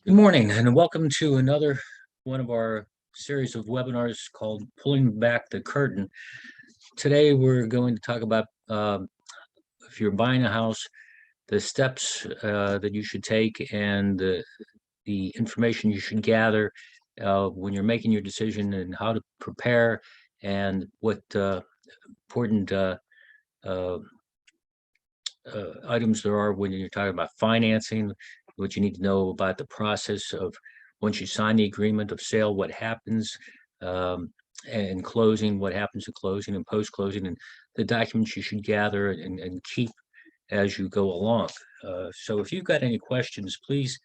Good morning and welcome to another one of our series of webinars called Pulling Back the Curtain. Today we're going to talk about if you're buying a house, the steps that you should take and the information you should gather when you're making your decision and how to prepare and what important items there are when you're talking about financing, what you need to know about the process of once you sign the agreement of sale, what happens, and closing, what happens at closing and post-closing, and the documents you should gather and keep as you go along. So if you've got any questions, please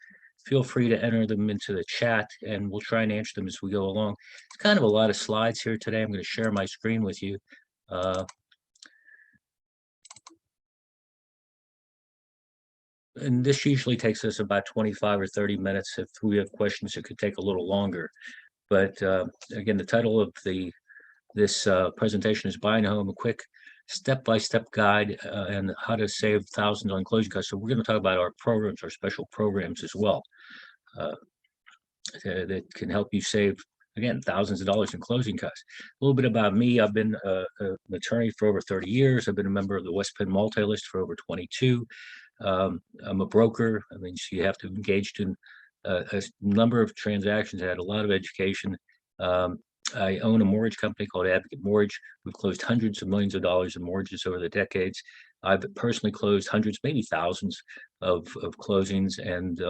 feel free to enter them into the chat and we'll try and answer them as we go along. It's kind of a lot of slides here today. I'm going to share my screen with you. And this usually takes us about 25 or 30 minutes. If we have questions, it could take a little longer. But again, the title of this presentation is Buying a Home, a quick step-by-step guide and how to save thousands on closing costs. So we're going to talk about our programs, our special programs as well, that can help you save, again, thousands of dollars in closing costs. A little bit about me. I've been an attorney for over 30 years. I've been a member of the West Penn Multi-List for over 22. I'm a broker. I mean, so you have to engage in a number of transactions. I had a lot of education. I own a mortgage company called Advocate Mortgage. We've closed hundreds of millions of dollars in mortgages over the decades. I've personally closed hundreds, maybe thousands of closings and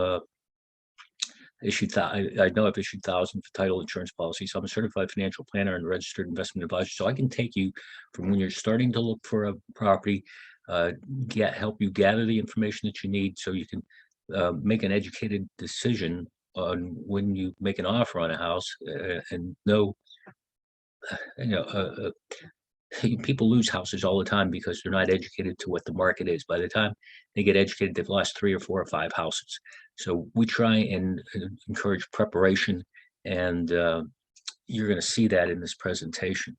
I know I've issued thousands of title insurance policies. So I'm a certified financial planner and registered investment advisor. So I can take you from when you're starting to look for a property, help you gather the information that you need so you can make an educated decision on when you make an offer on a house and know, people lose houses all the time because they're not educated to what the market is. By the time they get educated, they've lost 3 or 4 or 5 houses. So we try and encourage preparation, and you're going to see that in this presentation.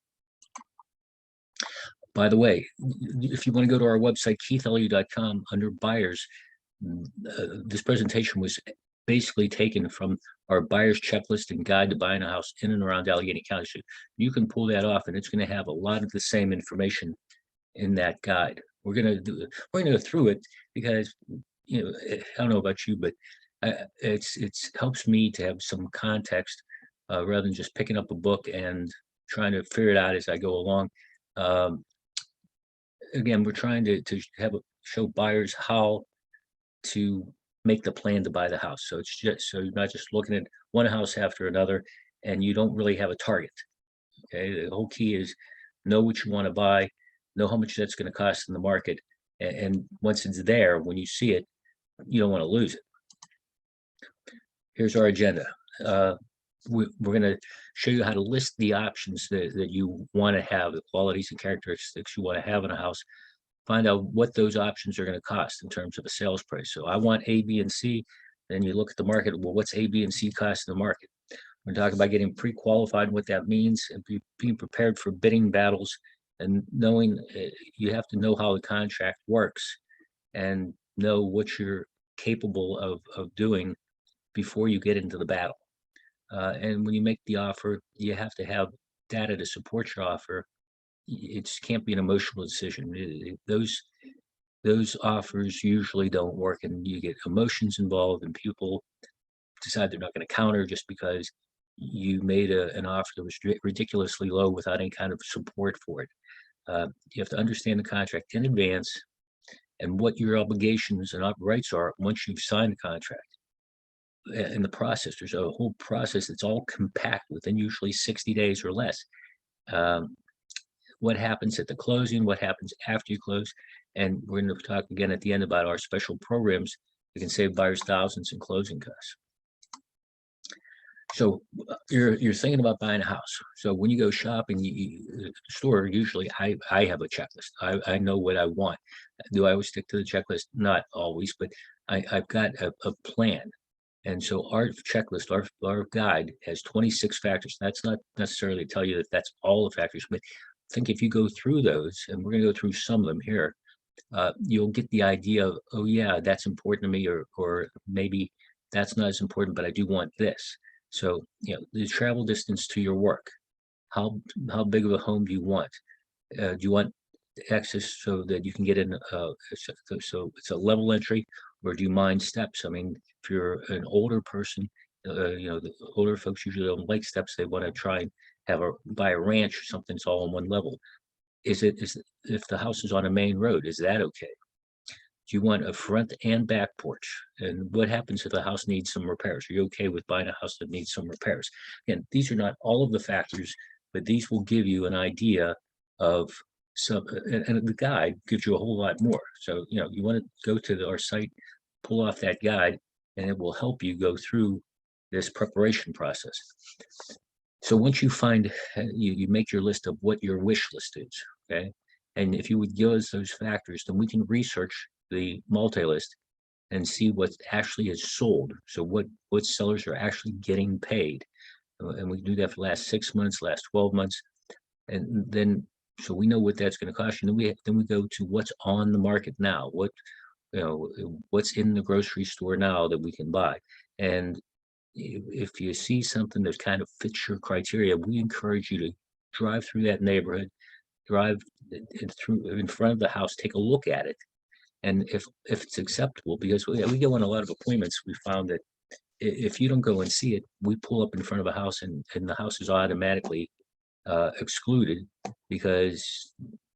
By the way, if you want to go to our website, keitheliou.com, under buyers, this presentation was basically taken from our buyer's checklist and guide to buying a house in and around Allegheny County. So you can pull that off and it's going to have a lot of the same information in that guide. We're going to go through it because, I don't know about you, but it helps me to have some context rather than just picking up a book and trying to figure it out as I go along. Again, we're trying to show buyers how to make the plan to buy the house. So it's just so you're not just looking at one house after another and you don't really have a target. Okay, the whole key is know what you want to buy, know how much that's going to cost in the market, and once it's there, when you see it, you don't want to lose it. Here's our agenda. We're going to show you how to list the options that you want to have, the qualities and characteristics you want to have in a house. Find out what those options are going to cost in terms of a sales price. So I want A, B, and C. Then you look at the market. Well, what's A, B, and C cost in the market? We're talking about getting pre-qualified, what that means, and being prepared for bidding battles, and knowing you have to know how the contract works and know what you're capable of doing before you get into the battle. And when you make the offer, you have to have data to support your offer. It can't be an emotional decision. Those offers usually don't work, and you get emotions involved, and people decide they're not going to counter just because you made an offer that was ridiculously low without any kind of support for it. You have to understand the contract in advance and what your obligations and rights are once you've signed the contract. In the process, there's a whole process that's all compact within usually 60 days or less. What happens at the closing, what happens after you close, and we're going to talk again at the end about our special programs that can save buyers thousands in closing costs. So you're thinking about buying a house. So when you go shopping, the store, usually I have a checklist. I know what I want. Do I always stick to the checklist? Not always, but I've got a plan. And so our checklist, our guide has 26 factors. That's not necessarily to tell you that that's all the factors, but I think if you go through those, and we're going to go through some of them here, you'll get the idea of, oh yeah, that's important to me, or maybe that's not as important, but I do want this. So, the travel distance to your work, how big of a home do you want? Do you want access so that you can get in, so it's a level entry, or do you mind steps? I mean, if you're an older person, the older folks usually don't like steps. They want to try and buy a ranch or something. It's all on one level. Is if the house is on a main road, is that okay? Do you want a front and back porch? And what happens if the house needs some repairs? Are you okay with buying a house that needs some repairs? Again, these are not all of the factors, but these will give you an idea of some, and the guide gives you a whole lot more. So, you want to go to our site, pull off that guide, and it will help you go through this preparation process. So once you find, you make your list of what your wish list is, okay? And if you would give us those factors, then we can research the multi-list and see what actually is sold. So what sellers are actually getting paid. And we can do that for the last 6 months, last 12 months. And then, so we know what that's going to cost you. And then we go to what's on the market now, what's in the grocery store now that we can buy. And if you see something that kind of fits your criteria, we encourage you to drive through that neighborhood, drive through in front of the house, take a look at it. And if it's acceptable, because we go on a lot of appointments, we found that if you don't go and see it, we pull up in front of a house and the house is automatically excluded because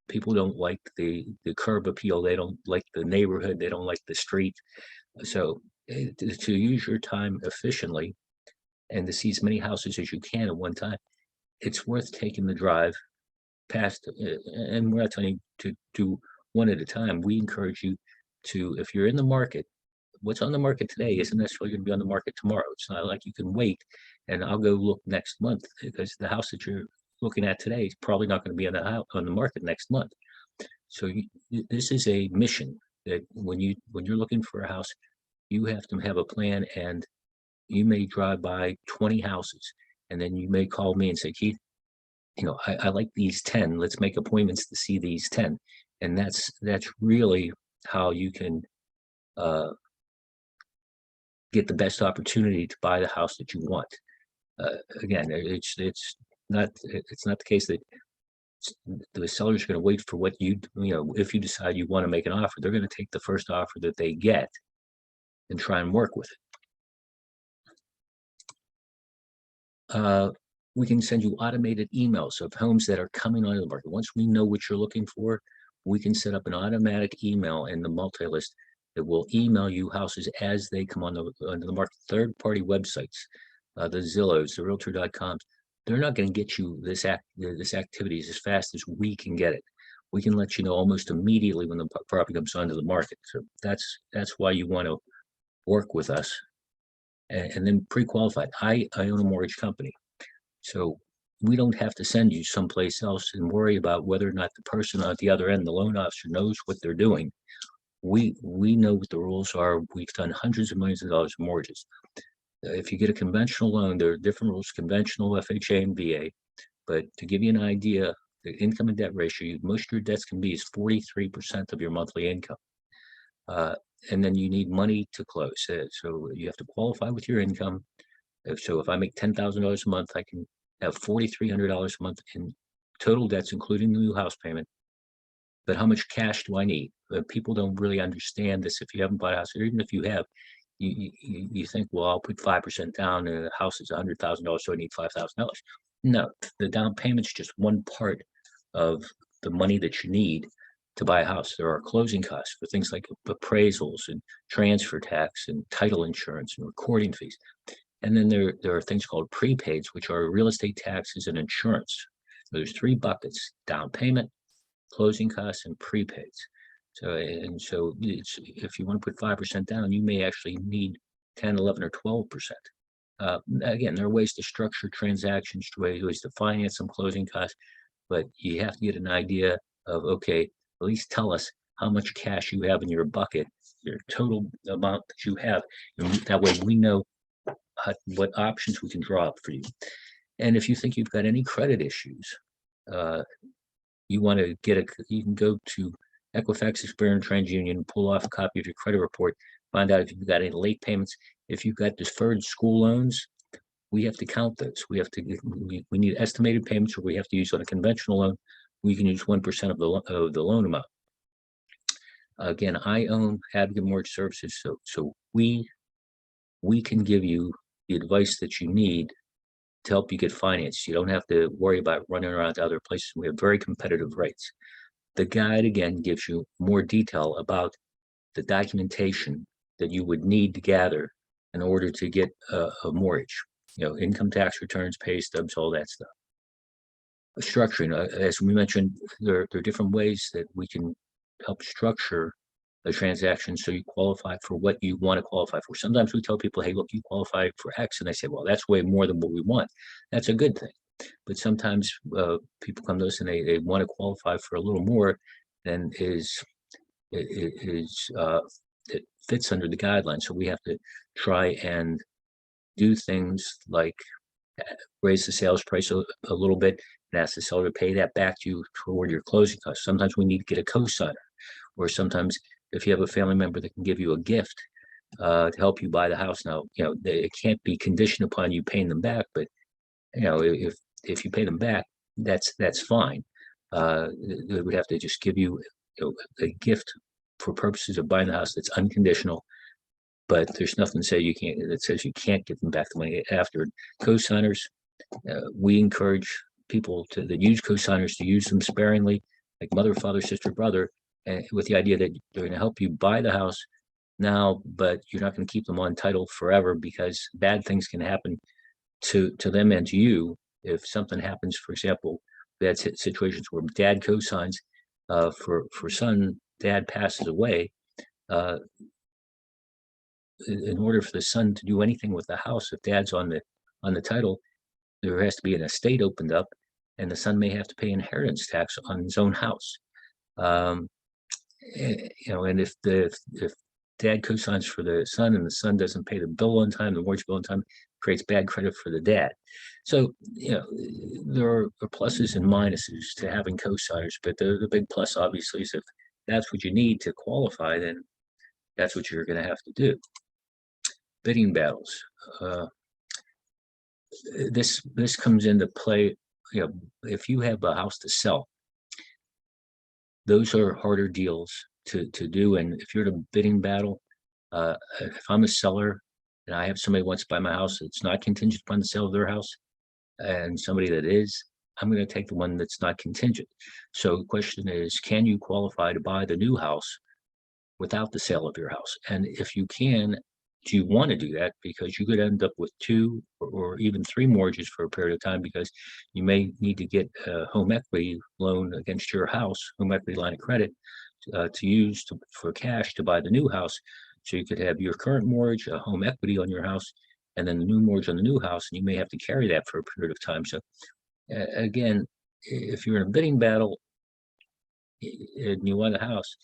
people don't like the curb appeal. They don't like the neighborhood. They don't like the street. So to use your time efficiently and to see as many houses as you can at one time, it's worth taking the drive past. And we're not telling you to do one at a time. We encourage you to, if you're in the market, what's on the market today isn't necessarily going to be on the market tomorrow. It's not like you can wait and I'll go look next month, because the house that you're looking at today is probably not going to be on the market next month. So this is a mission that when you're looking for a house, you have to have a plan, and you may drive by 20 houses, and then you may call me and say, Keith, I like these 10. Let's make appointments to see these 10. And that's really how you can get the best opportunity to buy the house that you want. Again, it's not the case that the sellers are going to wait for what if you decide you want to make an offer, they're going to take the first offer that they get and try and work with it. We can send you automated emails of homes that are coming onto the market. Once we know what you're looking for, we can set up an automatic email in the multi-list that will email you houses as they come onto the market. Third-party websites, the Zillows, the Realtor.coms, they're not going to get you this activities as fast as we can get it. We can let you know almost immediately when the property comes onto the market. So that's why you want to work with us. And then pre-qualified. I own a mortgage company, so we don't have to send you someplace else and worry about whether or not the person at the other end, the loan officer, knows what they're doing. We know what the rules are. We've done hundreds of millions of dollars of mortgages. If you get a conventional loan, there are different rules: conventional, FHA, and VA. But to give you an idea, the income and debt ratio, most of your debts can be is 43% of your monthly income. And then you need money to close. So you have to qualify with your income. So if I make $10,000 a month, I can have $4,300 a month in total debts, including the new house payment. But how much cash do I need? People don't really understand this. If you haven't bought a house, or even if you have, you think, well, I'll put 5% down, and the house is $100,000, so I need $5,000. No, the down payment's just one part of the money that you need to buy a house. There are closing costs for things like appraisals and transfer tax and title insurance and recording fees. And then there are things called prepaids, which are real estate taxes and insurance. So there's 3 buckets: down payment, closing costs, and prepaids. So if you want to put 5% down, you may actually need 10, 11, or 12%. Again, there are ways to structure transactions, ways to finance some closing costs, but you have to get an idea of, okay, at least tell us how much cash you have in your bucket, your total amount that you have, and that way we know what options we can draw up for you. And if you think you've got any credit issues, you want to you can go to Equifax, Experian, TransUnion, pull off a copy of your credit report. Find out if you've got any late payments. If you've got deferred school loans, we have to count those. We have to, we need estimated payments, or we have to use on a conventional loan. We can use 1% of the loan amount. Again, I own Advocate Mortgage Services, so we can give you the advice that you need to help you get financed. You don't have to worry about running around to other places. We have very competitive rates. The guide, again, gives you more detail about the documentation that you would need to gather in order to get a mortgage. Income tax returns, pay stubs, all that stuff. Structuring, as we mentioned, there are different ways that we can help structure the transaction so you qualify for what you want to qualify for. Sometimes we tell people, hey, look, you qualify for X, and they say, well, that's way more than what we want. That's a good thing. But sometimes people come to us and they want to qualify for a little more than it fits under the guidelines. So we have to try and do things like raise the sales price a little bit and ask the seller to pay that back to you toward your closing costs. Sometimes we need to get a co-signer, or sometimes if you have a family member that can give you a gift to help you buy the house. Now, it can't be conditioned upon you paying them back, but if you pay them back, that's fine. They would have to just give you, a gift for purposes of buying the house that's unconditional, but there's nothing that says you can't give them back the money after. Co-signers, we encourage people that use co-signers to use them sparingly, like mother, father, sister, brother, with the idea that they're going to help you buy the house now, but you're not going to keep them on title forever, because bad things can happen to them and to you. If something happens, for example, we had situations where dad co-signs for son, dad passes away. In order for the son to do anything with the house, if dad's on the title, there has to be an estate opened up, and the son may have to pay inheritance tax on his own house. And if dad co-signs for the son and the son doesn't pay the bill on time, the mortgage bill on time, creates bad credit for the dad. So, there are pluses and minuses to having co-signers, but the big plus, obviously, is if that's what you need to qualify, then that's what you're going to have to do. Bidding battles. This comes into play. If you have a house to sell, those are harder deals to do. And if you're in a bidding battle, if I'm a seller and I have somebody who wants to buy my house, it's not contingent upon the sale of their house, and somebody that is, I'm going to take the one that's not contingent. So the question is, can you qualify to buy the new house without the sale of your house? And if you can, do you want to do that? Because you could end up with 2 or even 3 mortgages for a period of time, because you may need to get a home equity loan against your house, home equity line of credit, to use for cash to buy the new house. So you could have your current mortgage, a home equity on your house, and then the new mortgage on the new house, and you may have to carry that for a period of time. So again, if you're in a bidding battle and you want a house,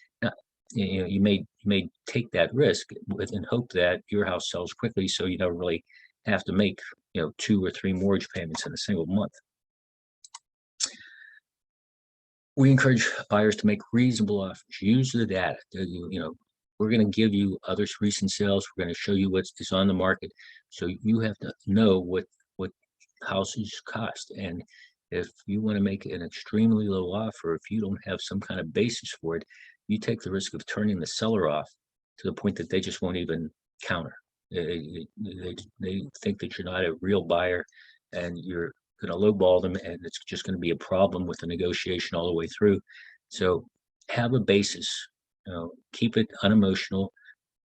you may take that risk and hope that your house sells quickly, so you don't really have to make 2 or 3 mortgage payments in a single month. We encourage buyers to make reasonable offers. Use the data. We're going to give you other recent sales. We're going to show you what is on the market. So you have to know what houses cost. And if you want to make an extremely low offer, if you don't have some kind of basis for it, you take the risk of turning the seller off to the point that they just won't even counter. They think that you're not a real buyer, and you're going to lowball them, and it's just going to be a problem with the negotiation all the way through. So have a basis. Keep it unemotional.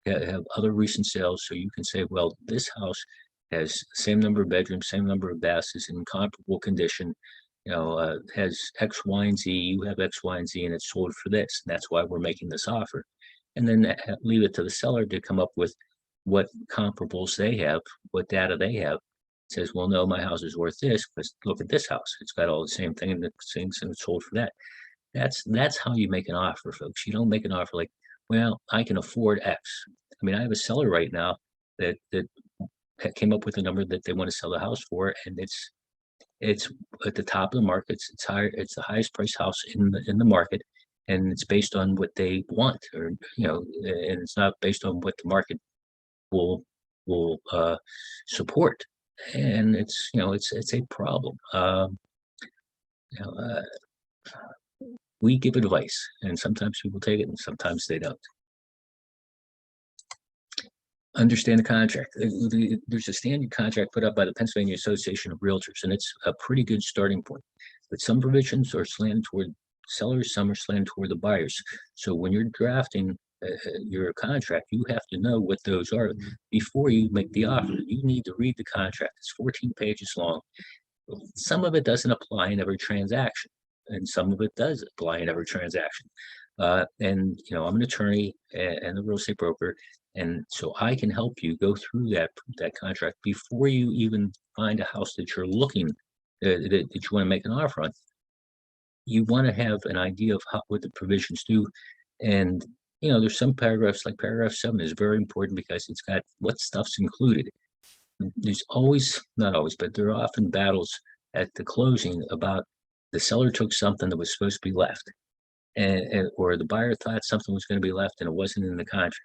Have other recent sales, so you can say, well, this house has the same number of bedrooms, same number of baths, is in comparable condition, has X, Y, and Z, you have X, Y, and Z, and it's sold for this. And that's why we're making this offer. And then leave it to the seller to come up with what comparables they have, what data they have. It says, well, no, my house is worth this, because look at this house. It's got all the same thing and the same thing, it's sold for that. That's how you make an offer, folks. You don't make an offer like, well, I can afford X. I mean, I have a seller right now that came up with a number that they want to sell the house for, and it's at the top of the market. It's higher. It's the highest priced house in the market, and it's based on what they want, or and it's not based on what the market will support, and it's a problem. You know, uh, we give advice, and sometimes people take it, and sometimes they don't. Understand the contract. There's a standard contract put up by the Pennsylvania Association of Realtors, and it's a pretty good starting point. But some provisions are slanted toward sellers, some are slanted toward the buyers. So when you're drafting your contract, you have to know what those are before you make the offer. You need to read the contract. It's 14 pages long. Some of it doesn't apply in every transaction, and some of it does apply in every transaction. And I'm an attorney and a real estate broker, and so I can help you go through that contract before you even find a house that you're looking that you want to make an offer on. You want to have an idea of what the provisions do, and there's some paragraphs, like paragraph 7 is very important because it's got what stuff's included. There's always, not always, but there are often battles at the closing about the seller took something that was supposed to be left, or the buyer thought something was going to be left and it wasn't in the contract.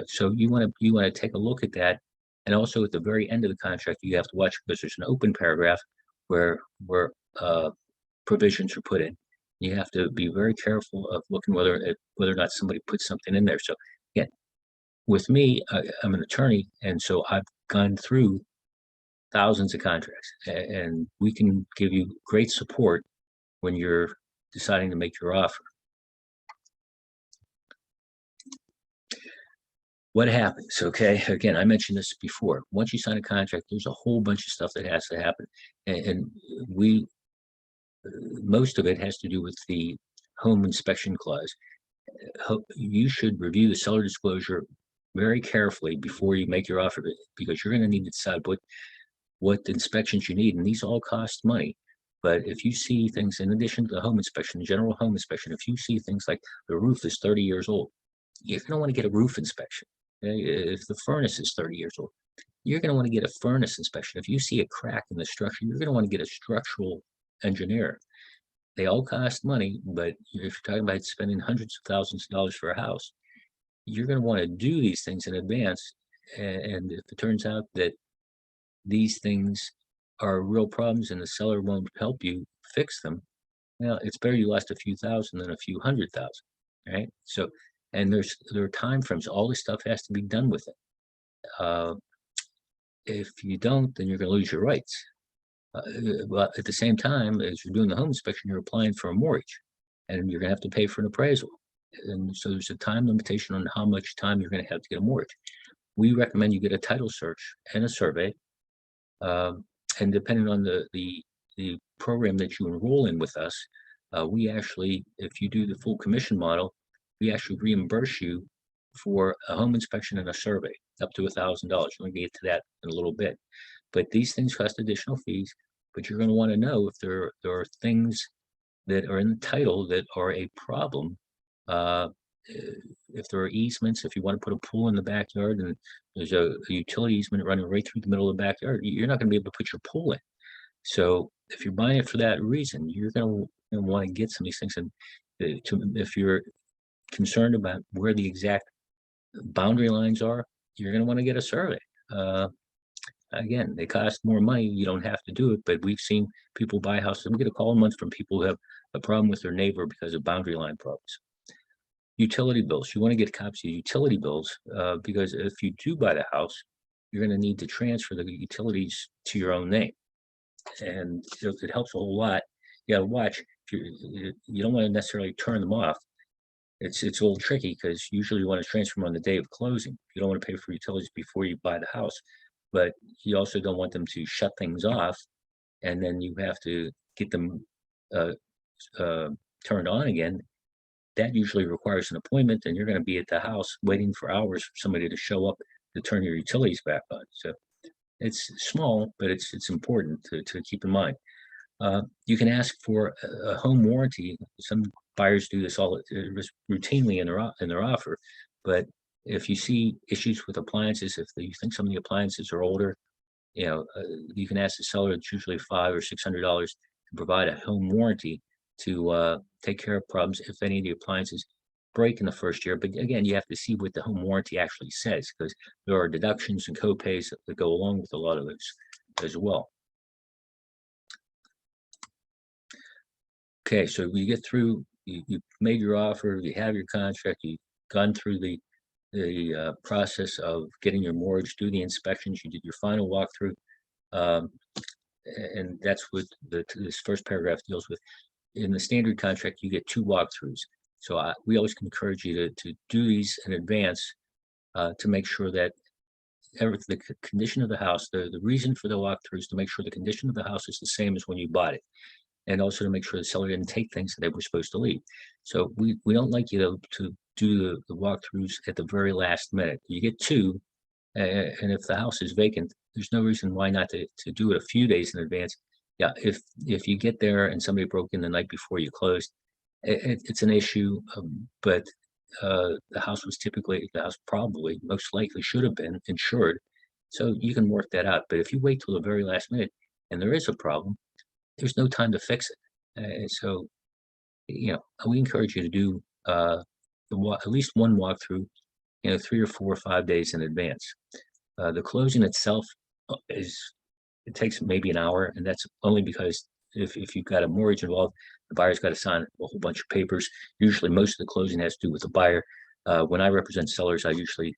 So you want to take a look at that, and also at the very end of the contract you have to watch, because there's an open paragraph where provisions are put in. You have to be very careful of looking whether or not somebody put something in there. So again, with me, I'm an attorney, and so I've gone through thousands of contracts, and we can give you great support when you're deciding to make your offer. What happens? Okay, again, I mentioned this before. Once you sign a contract, there's a whole bunch of stuff that has to happen, and most of it has to do with the home inspection clause. You should review the seller disclosure very carefully before you make your offer, because you're going to need to decide what inspections you need, and these all cost money. But if you see things in addition to the home inspection, general home inspection, if you see things like the roof is 30 years old, you're going to want to get a roof inspection. Okay? If the furnace is 30 years old, you're going to want to get a furnace inspection. If you see a crack in the structure, you're going to want to get a structural engineer. They all cost money, but if you're talking about spending hundreds of thousands of dollars for a house, you're going to want to do these things in advance. And if it turns out that these things are real problems and the seller won't help you fix them, well, it's better you lost a few thousand than a few $100,000, right? So, and there are time frames. All this stuff has to be done with it. If you don't, then you're going to lose your rights. But at the same time, as you're doing the home inspection, you're applying for a mortgage, and you're going to have to pay for an appraisal. And so there's a time limitation on how much time you're going to have to get a mortgage. We recommend you get a title search and a survey. And depending on the program that you enroll in with us, we actually, if you do the full commission model, we actually reimburse you for a home inspection and a survey up to $1,000. We're going to get to that in a little bit. But these things cost additional fees, but you're going to want to know if there are things that are in the title that are a problem. If there are easements, if you want to put a pool in the backyard and there's a utility easement running right through the middle of the backyard, you're not going to be able to put your pool in. So if you're buying it for that reason, you're going to want to get some of these things. And if you're concerned about where the exact boundary lines are, you're going to want to get a survey. Again, they cost more money. You don't have to do it, but we've seen people buy houses. We get a call a month from people who have a problem with their neighbor because of boundary line problems. Utility bills. You want to get copies of utility bills because if you do buy the house, you're going to need to transfer the utilities to your own name, and it helps a whole lot. You got to watch. You don't want to necessarily turn them off. It's a little tricky because usually you want to transfer them on the day of closing. You don't want to pay for utilities before you buy the house, but you also don't want them to shut things off, and then you have to get them turned on again. That usually requires an appointment, and you're going to be at the house waiting for hours for somebody to show up to turn your utilities back on. So it's small, but it's important to keep in mind. You can ask for a home warranty. Some buyers do this routinely in their offer, but if you see issues with appliances, if you think some of the appliances are older, you can ask the seller. It's usually $500 or $600 to provide a home warranty to take care of problems if any of the appliances break in the first year. But again, you have to see what the home warranty actually says, because there are deductions and co-pays that go along with a lot of those as well. Okay, so you get through, you made your offer, you have your contract, you've gone through the process of getting your mortgage, do the inspections, you did your final walkthrough, and that's what this first paragraph deals with. In the standard contract, you get 2 walkthroughs. So we always encourage you to do these in advance to make sure that the condition of the house, the reason for the walkthroughs, to make sure the condition of the house is the same as when you bought it, and also to make sure the seller didn't take things that they were supposed to leave. So we don't like you to do the walkthroughs at the very last minute. You get 2, and if the house is vacant, there's no reason why not to do it a few days in advance. Yeah, if you get there and somebody broke in the night before you closed, it's an issue, but the house probably most likely should have been insured, so you can work that out. But if you wait till the very last minute and there is a problem, there's no time to fix it. So, we encourage you to do at least one walkthrough, 3 or 4 or 5 days in advance. The closing itself it takes maybe an hour, and that's only because if you've got a mortgage involved, the buyer's got to sign a whole bunch of papers. Usually most of the closing has to do with the buyer. When I represent sellers, I usually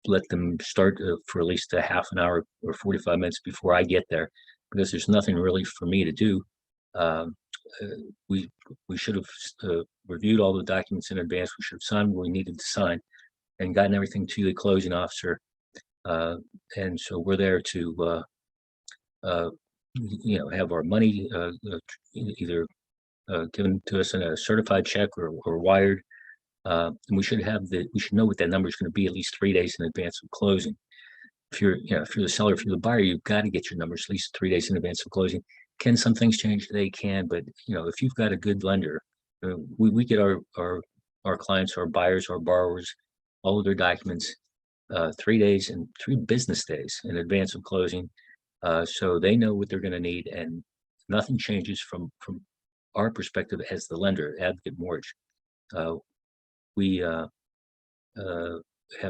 let them start for at least a half an hour or 45 minutes before I get there, because there's nothing really for me to do. We should have reviewed all the documents in advance. We should have signed what we needed to sign and gotten everything to the closing officer. And so we're there to have our money either given to us in a certified check or wired. And we should know what that number is going to be at least 3 days in advance of closing. If you're the seller, if you're the buyer, you've got to get your numbers at least 3 days in advance of closing. Can some things change? They can, but if you've got a good lender, we get our clients, our buyers, our borrowers, all of their documents 3 days and 3 business days in advance of closing, so they know what they're going to need, and nothing changes from our perspective as the lender, Advocate Mortgage. We have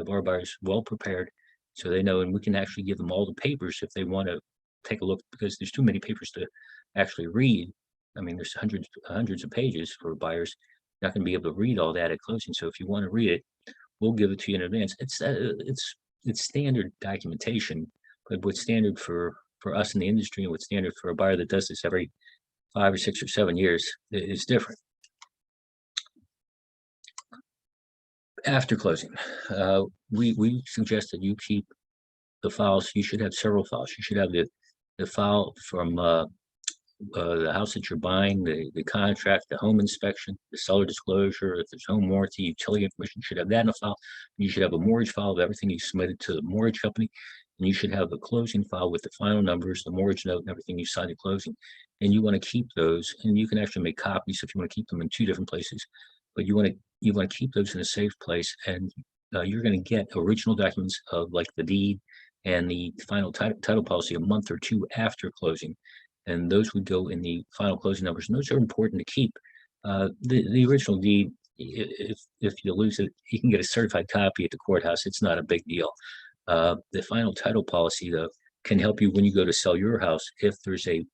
our buyers well prepared, so they know, and we can actually give them all the papers if they want to take a look, because there's too many papers to actually read. I mean, there's hundreds of pages for buyers. You're not going to be able to read all that at closing. So if you want to read it, we'll give it to you in advance. It's standard documentation, but what's standard for us in the industry and what's standard for a buyer that does this every 5 or 6 or 7 years is different. After closing, we suggest that you keep the files. You should have several files. You should have the file from the house that you're buying, the contract, the home inspection, the seller disclosure, if there's home warranty, utility information. You should have that in a file. You should have a mortgage file of everything you submitted to the mortgage company, and you should have a closing file with the final numbers, the mortgage note, and everything you signed at closing. And you want to keep those, and you can actually make copies if you want to keep them in 2 different places, but you want to keep those in a safe place. And you're going to get original documents of like the deed and the final title policy a month or 2 after closing, and those would go in the final closing numbers. And those are important to keep. The original deed, if you lose it, you can get a certified copy at the courthouse. It's not a big deal. The final title policy, though, can help you when you go to sell your house if there's a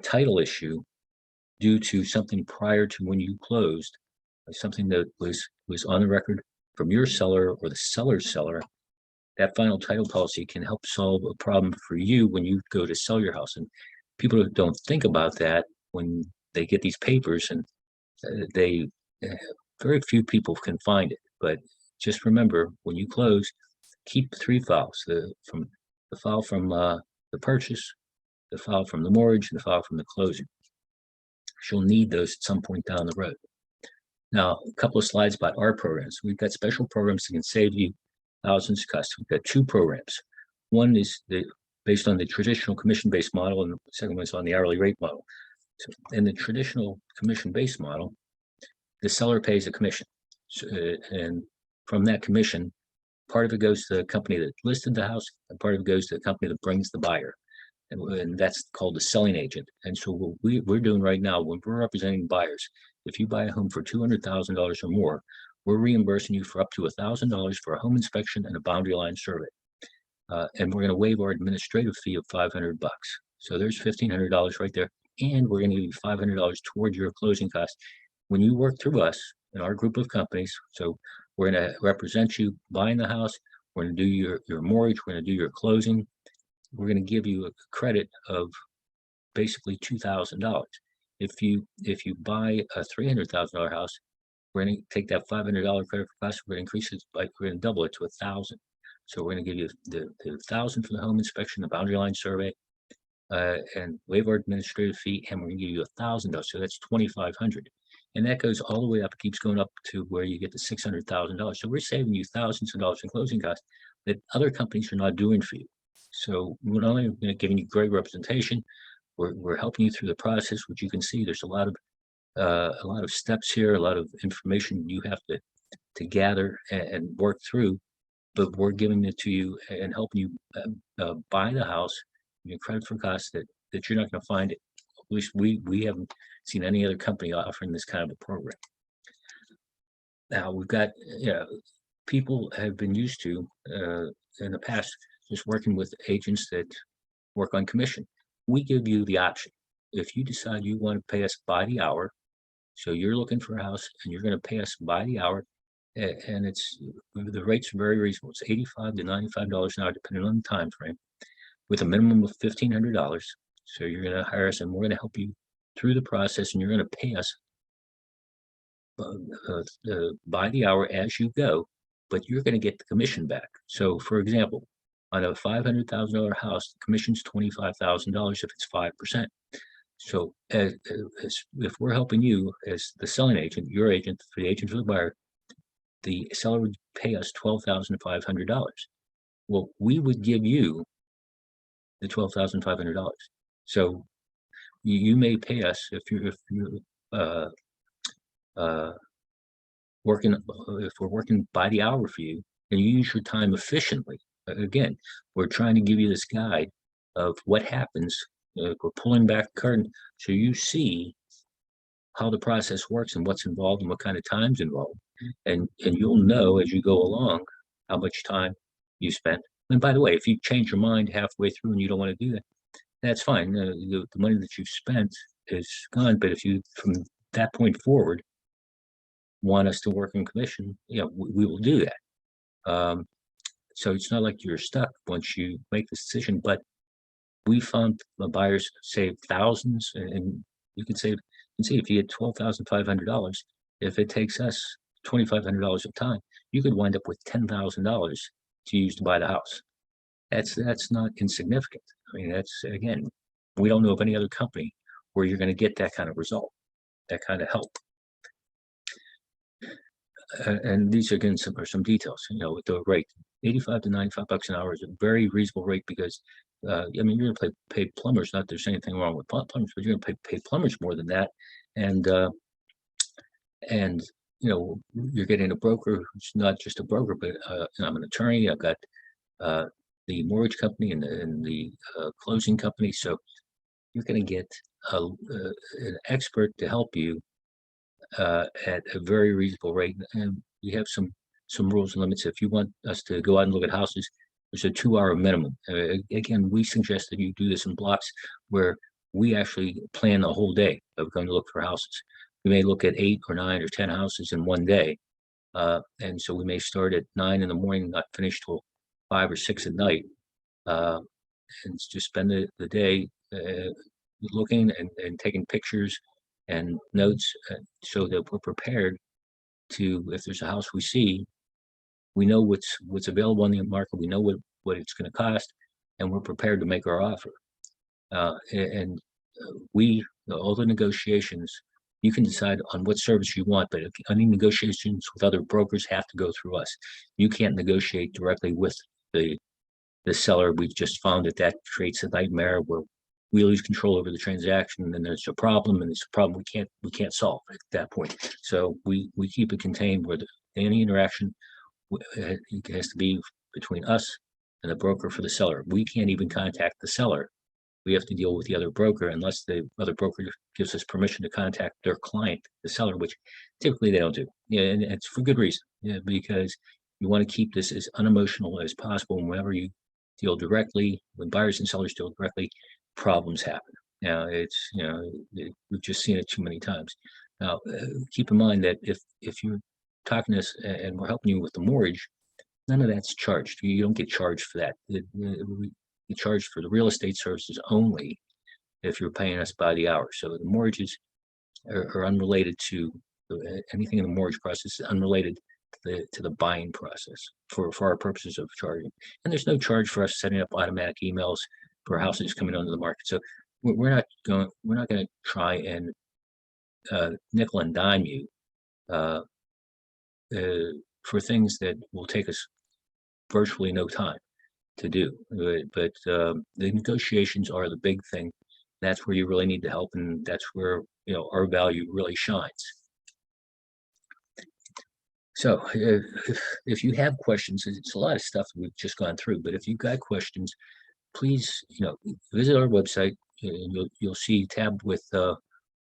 title issue due to something prior to when you closed, something that was on the record from your seller or the seller's seller. That final title policy can help solve a problem for you when you go to sell your house. And people don't think about that when they get these papers, and very few people can find it. But just remember, when you close, keep 3 files: the file from the purchase, the file from the mortgage, and the file from the closing. You'll need those at some point down the road. Now, a couple of slides about our programs. We've got special programs that can save you thousands of costs. We've got 2 programs. One is based on the traditional commission-based model, and the second one is on the hourly rate model. So in the traditional commission-based model, the seller pays a commission, and from that commission, part of it goes to the company that listed the house, and part of it goes to the company that brings the buyer. and that's called the selling agent. And so what we're doing right now, when we're representing buyers, if you buy a home for $200,000 or more, we're reimbursing you for up to $1,000 for a home inspection and a boundary line survey. And we're going to waive our administrative fee of $500. So there's $1,500 right there. And we're going to give you $500 towards your closing costs when you work through us in our group of companies. So we're going to represent you buying the house. We're going to do your mortgage. We're going to do your closing. We're going to give you a credit of basically $2,000. If you buy a $300,000 house, we're going to take that $500 credit for costs. We're going to increase it by, we're going to double it to $1,000. So we're going to give you the $1,000 for the home inspection, the boundary line survey, and waive our administrative fee, and we're going to give you $1,000. So that's $2,500, and that goes all the way up. It keeps going up to where you get to $600,000. So we're saving you thousands of dollars in closing costs that other companies are not doing for you. So we're not only giving you great representation, we're helping you through the process, which you can see there's a lot of steps here, a lot of information you have to gather and work through, but we're giving it to you and helping you buy the house, your credit for costs that you're not going to find it. At least we haven't seen any other company offering this kind of a program. Now we've got, people have been used to in the past just working with agents that work on commission. We give you the option. If you decide you want to pay us by the hour, so you're looking for a house and you're going to pay us by the hour, and the rates are very reasonable. It's $85 to $95 an hour, depending on the time frame, with a minimum of $1,500. So you're going to hire us, and we're going to help you through the process, and you're going to pay us by the hour as you go, but you're going to get the commission back. So, for example, on a $500,000 house, the commission's $25,000 if it's 5%. So if we're helping you as the selling agent, your agent, for the agent for the buyer, the seller would pay us $12,500. Well, we would give you the $12,500. So you may pay us if you're if we're working by the hour for you, and you use your time efficiently. Again, we're trying to give you this guide of what happens. We're pulling back the curtain so you see how the process works and what's involved and what kind of time's involved. And you'll know as you go along how much time you spent. And by the way, if you change your mind halfway through and you don't want to do that, that's fine. The money that you've spent is gone. But if you, from that point forward, want us to work in commission, we will do that. So it's not like you're stuck once you make this decision, but we found the buyers save thousands, and you can save. You can see if you get $12,500, if it takes us $2,500 of time, you could wind up with $10,000 to use to buy the house. That's not insignificant. I mean, that's, again, we don't know of any other company where you're going to get that kind of result, that kind of help. And these are, again, some details. With the rate, $85 to $95 an hour is a very reasonable rate because, I mean, you're going to pay plumbers. Not that there's anything wrong with plumbers, but you're going to pay plumbers more than that. And you're getting a broker who's not just a broker, but I'm an attorney. I've got the mortgage company and the closing company. So you're going to get an expert to help you at a very reasonable rate. And we have some rules and limits. If you want us to go out and look at houses, there's a 2-hour minimum. Again, we suggest that you do this in blocks where we actually plan a whole day of going to look for houses. We may look at 8 or 9 or 10 houses in one day. And so we may start at 9 in the morning, not finish till 5 or 6 at night, and just spend the day looking and taking pictures and notes so that we're prepared to, if there's a house we see, we know what's available on the market, we know what it's going to cost, and we're prepared to make our offer. And all the negotiations, you can decide on what service you want, but any negotiations with other brokers have to go through us. You can't negotiate directly with the seller. We've just found that creates a nightmare where we lose control over the transaction, and then there's a problem, and it's a problem we can't solve at that point. So we keep it contained where any interaction has to be between us and the broker for the seller. We can't even contact the seller we have to deal with the other broker unless the other broker gives us permission to contact their client, the seller, which typically they don't do. Yeah, and it's for good reason. Yeah, because you want to keep this as unemotional as possible. And whenever you deal directly, when buyers and sellers deal directly, problems happen. Now it's, we've just seen it too many times. Now, keep in mind that if you're talking to us and we're helping you with the mortgage, none of that's charged. You don't get charged for that. We charge for the real estate services only if you're paying us by the hour. So the mortgages are unrelated to anything in the mortgage process is unrelated to the buying process for our purposes of charging. And there's no charge for us setting up automatic emails for houses coming onto the market. So we're not going to try and nickel and dime you for things that will take us virtually no time to do. But the negotiations are the big thing. That's where you really need the help, and that's where our value really shines. So if you have questions, it's a lot of stuff we've just gone through, but if you've got questions, please visit our website, and you'll see tabbed with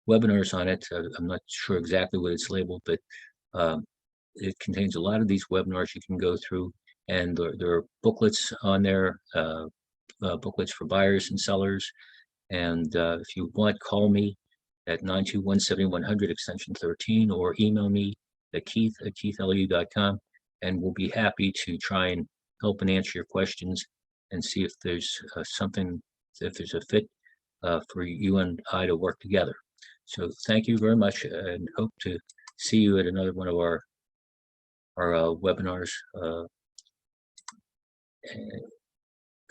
webinars on it. I'm not sure exactly what it's labeled, but it contains a lot of these webinars you can go through, and there are booklets on there, booklets for buyers and sellers. And if you want, call me at 921-7100 extension 13, or email me at keith@keitheliou.com, and we'll be happy to try and help and answer your questions and see if there's if there's a fit for you and I to work together. So thank you very much, and hope to see you at another one of our webinars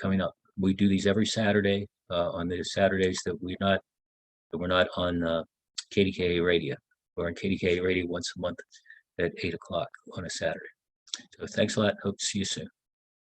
coming up. We do these every Saturday on the Saturdays that we're not on KDKA radio. We're on KDKA radio once a month at 8 o'clock on a Saturday. So thanks a lot. Hope to see you soon.